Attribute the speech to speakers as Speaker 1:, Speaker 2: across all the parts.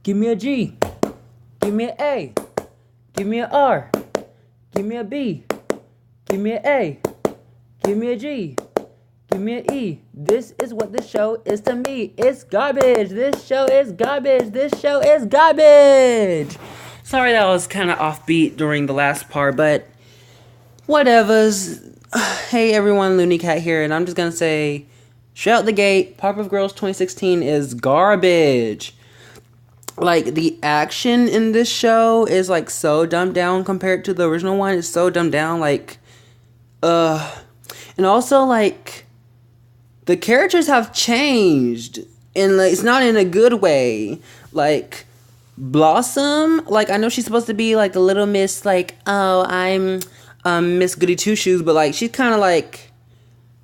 Speaker 1: Give me a G. Give me an A. Give me an R. Give me a B. Give me an A. Give me a G. Give me an E. This is what this show is to me. It's garbage. This show is garbage. This show is garbage. Sorry that was kind of offbeat during the last part, but whatevers. Hey everyone, Looney Cat here, and I'm just gonna say, straight out the gate, Powerpuff Girls 2016 is garbage. Like, the action in this show is, like, so dumbed down compared to the original one. It's so dumbed down, like, and also, like, the characters have changed, and, like, it's not in a good way. Like, Blossom, like, I know she's supposed to be, like, the little miss, like, oh, I'm, Miss Goody Two-Shoes, but, like, she's kind of, like,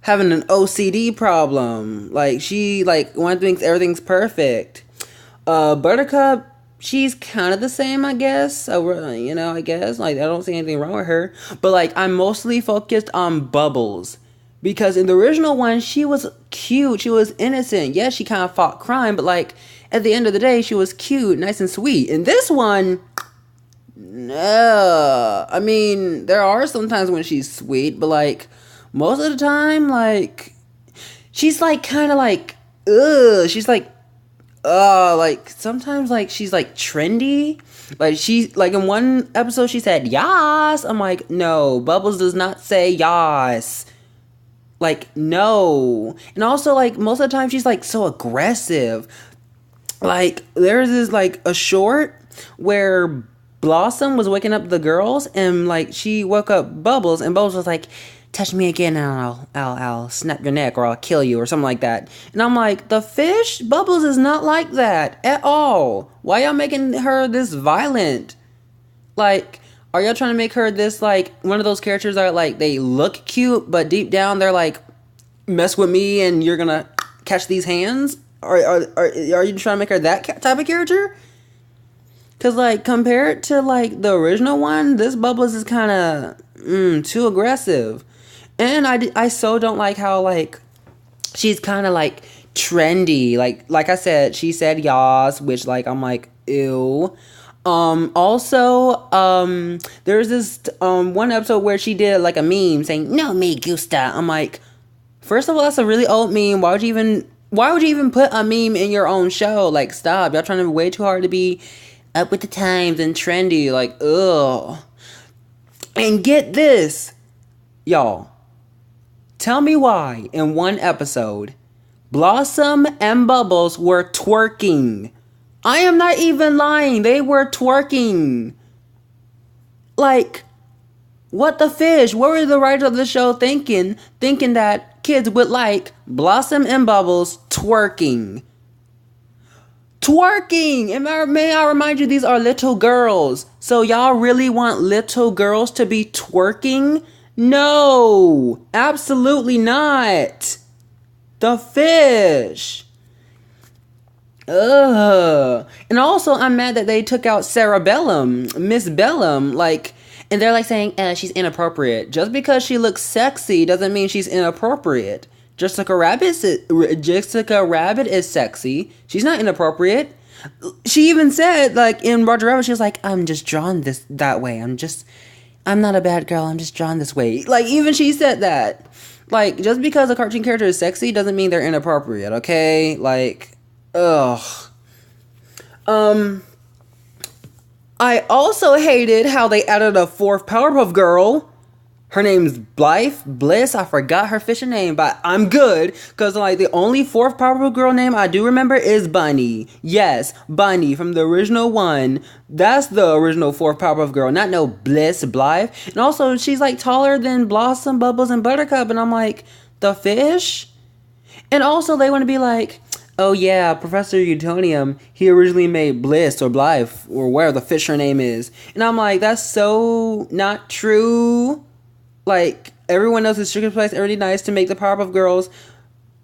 Speaker 1: having an OCD problem. Like, she, like, one thinks everything's perfect. Buttercup, she's kind of the same, I guess. I guess. Like, I don't see anything wrong with her. But, like, I'm mostly focused on Bubbles. Because in the original one, she was cute. She was innocent. Yes, she kind of fought crime. But, like, at the end of the day, she was cute, nice and sweet. In this one, no. I mean, there are some times when she's sweet. But, like, most of the time, like, she's, like, kind of, like, ugh. She's, like, like, sometimes, like, she's, like, trendy. Like, like, in one episode, she said, yas. I'm like, no, Bubbles does not say yas. Like, no. And also, like, most of the time, she's, like, so aggressive. Like, there's this, like, a short where Blossom was waking up the girls, and, like, she woke up Bubbles, and Bubbles was like, touch me again and I'll snap your neck or I'll kill you or something like that. And I'm like, the fish? Bubbles is not like that at all. Why y'all making her this violent? Like, are y'all trying to make her this, like, one of those characters that, like, they look cute, but deep down they're like, mess with me and you're gonna catch these hands? Are you trying to make her that type of character? Because, like, compared to, like, the original one, this Bubbles is kind of too aggressive. And I so don't like how, like, she's kind of, like, trendy. Like I said, she said yas, which, like, I'm like, ew. Also, there's this, one episode where she did, like, a meme saying, no me gusta. I'm like, first of all, that's a really old meme. Why would you even put a meme in your own show? Like, stop. Y'all trying to be way too hard to be up with the times and trendy. Like, ugh. And get this, y'all. Tell me why, in one episode, Blossom and Bubbles were twerking. I am not even lying. They were twerking. Like, what the fish? What were the writers of the show thinking? Thinking that kids would like Blossom and Bubbles twerking. Twerking! And may I remind you, these are little girls. So y'all really want little girls to be twerking? No! Absolutely not! The fish! Ugh. And also, I'm mad that they took out Sarah Bellum, Miss Bellum, like, and they're like saying, she's inappropriate. Just because she looks sexy doesn't mean she's inappropriate. Jessica Rabbit is sexy. She's not inappropriate. She even said, like, in Roger Rabbit, she was like, I'm just drawn that way. I'm not a bad girl. I'm just drawn this way. Like, even she said that. Like, just because a cartoon character is sexy doesn't mean they're inappropriate, okay? Like, ugh. I also hated how they added a fourth Powerpuff Girl. Her name's Bliss. I forgot her fishing name, but I'm good. Because, like, the only fourth Powerpuff Girl name I do remember is Bunny. Yes, Bunny from the original one. That's the original fourth Powerpuff Girl. Not no Blythe. And also, she's, like, taller than Blossom, Bubbles, and Buttercup. And I'm like, the fish? And also, they want to be like, oh, yeah, Professor Utonium, he originally made Bliss or Blythe or whatever the fish her name is. And I'm like, that's so not true. Like, everyone knows it's Sugar Spice Everyday Nice to make the Powerpuff Girls.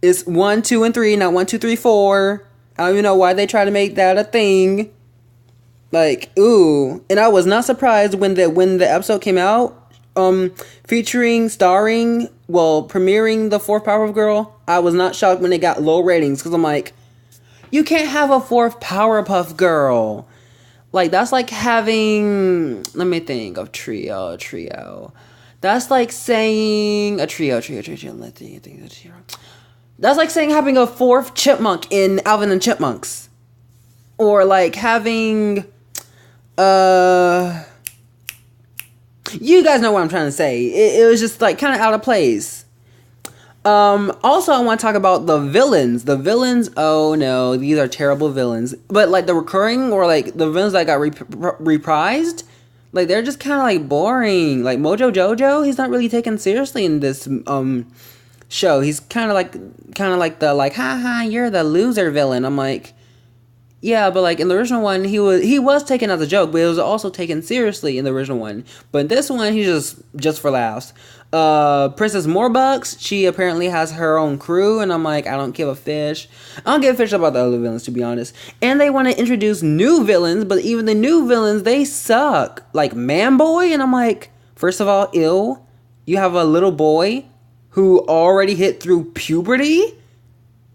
Speaker 1: It's 1, 2, and 3, not 1, 2, 3, 4. I don't even know why they try to make that a thing. Like, ooh. And I was not surprised when the episode came out, premiering the fourth Powerpuff Girl. I was not shocked when it got low ratings, because I'm like, You can't have a fourth Powerpuff Girl. Like, that's like having, let me think of trio. That's like saying a trio. Let's think. That's like saying having a fourth chipmunk in Alvin and Chipmunks. Or like having, you guys know what I'm trying to say. It was just like kind of out of place. Also, I want to talk about the villains. The villains, oh no, these are terrible villains. But like the recurring or like the villains that got reprised, like they're just kind of like boring. Like Mojo Jojo, he's not really taken seriously in this show. He's kind of like the like, ha, you're the loser villain. I'm like, yeah, but like in the original one, he was taken as a joke, but it was also taken seriously in the original one. But in this one, he's just for laughs. Princess Morbucks, she apparently has her own crew, and I'm like, I don't give a fish. I don't give a fish about the other villains, to be honest. And they want to introduce new villains, but even the new villains, they suck. Like Man-Boy, and I'm like, first of all, ew. You have a little boy who already hit through puberty?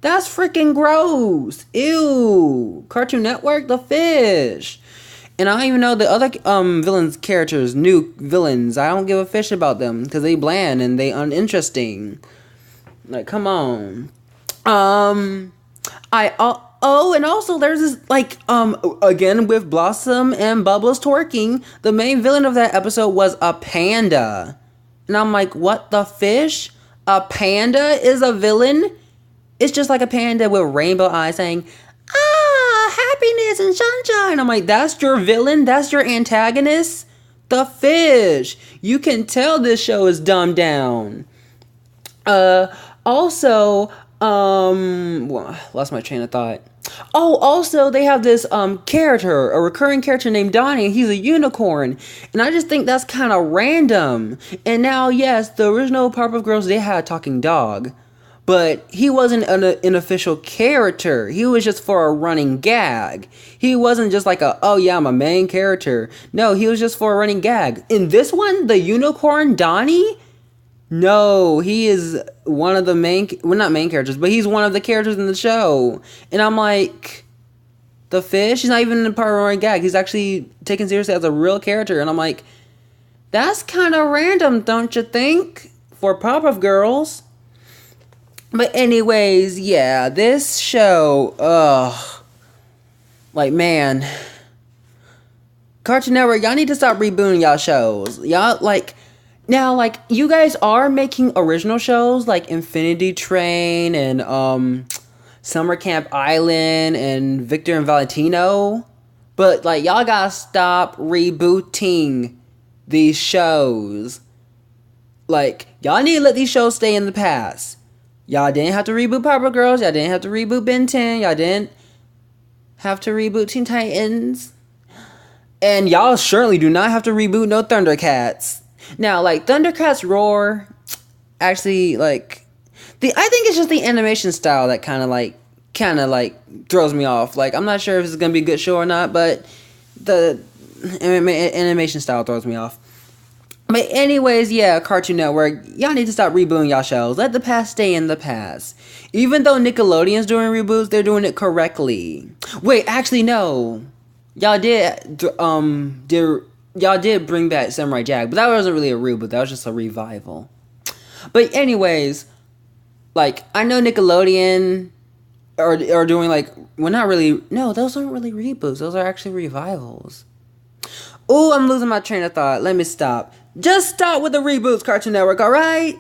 Speaker 1: That's freaking gross. Ew. Cartoon Network, the fish. And I don't even know the other villains' characters, new villains. I don't give a fish about them because they bland and they uninteresting. Like, come on. And also there's this like again with Blossom and Bubbles twerking. The main villain of that episode was a panda, and I'm like, what the fish? A panda is a villain? It's just like a panda with rainbow eyes saying, happiness and sunshine. I'm like, that's your villain? That's your antagonist? The fish. You can tell this show is dumbed down. Also, lost my train of thought. Oh, also, they have this character, a recurring character named Donnie, and he's a unicorn. And I just think that's kind of random. And now, yes, the original Powerpuff Girls, they had a talking dog. But he wasn't an official character. He was just for a running gag. He wasn't just like I'm a main character. No, he was just for a running gag. In this one, the unicorn, Donnie? No, he is one of the not main characters, but he's one of the characters in the show. And I'm like, the fish? He's not even a part of a running gag. He's actually taken seriously as a real character. And I'm like, that's kind of random, don't you think? For Powerpuff Girls. But anyways, yeah, this show, like, man, Cartoon Network, y'all need to stop rebooting y'all shows. Y'all, like, now, like, you guys are making original shows, like Infinity Train and, Summer Camp Island and Victor and Valentino, but, like, y'all gotta stop rebooting these shows. Like, y'all need to let these shows stay in the past. Y'all didn't have to reboot Powerpuff Girls. Y'all didn't have to reboot Ben 10. Y'all didn't have to reboot Teen Titans. And y'all surely do not have to reboot no Thundercats. Now, like, Thundercats Roar, actually, like, I think it's just the animation style that kind of throws me off. Like, I'm not sure if it's going to be a good show or not, but the animation style throws me off. But anyways, yeah, Cartoon Network, y'all need to stop rebooting y'all shows. Let the past stay in the past. Even though Nickelodeon's doing reboots, they're doing it correctly. Wait, actually, no. Y'all did bring back Samurai Jack, but that wasn't really a reboot. That was just a revival. But anyways, like, I know Nickelodeon are doing, like, well, not really, no, those aren't really reboots. Those are actually revivals. Ooh, I'm losing my train of thought. Let me stop. Just stop with the reboots, Cartoon Network, alright?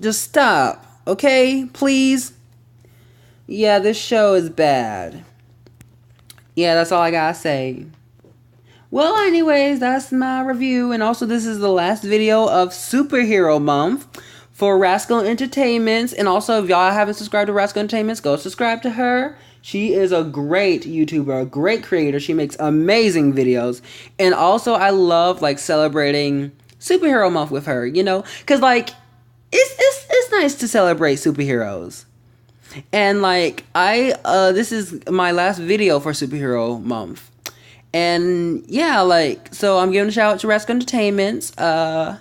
Speaker 1: Just stop, okay? Please? Yeah, this show is bad. Yeah, that's all I gotta say. Well, anyways, that's my review. And also, this is the last video of Superhero Month for Rascal Entertainments. And also, if y'all haven't subscribed to Rascal Entertainments, go subscribe to her. She is a great YouTuber, a great creator. She makes amazing videos. And also, I love, like, celebrating Superhero Month with her, you know? Because, like, it's nice to celebrate superheroes. And, like, this is my last video for Superhero Month. And, yeah, like, so I'm giving a shout out to Rascal Entertainments. And,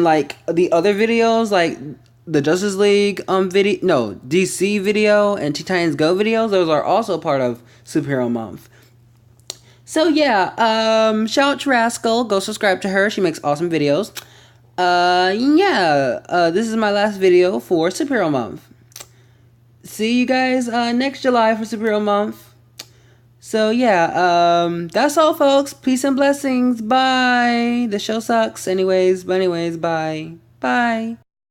Speaker 1: like, the other videos, like, the Justice League video, no, DC video and Teen Titans Go videos, those are also part of Superhero Month. So yeah, shout out to Rascal. Go subscribe to her. She makes awesome videos. This is my last video for Superhero Month. See you guys next July for Superhero Month. So yeah, that's all, folks. Peace and blessings. Bye. The show sucks anyways, but anyways, bye. Bye.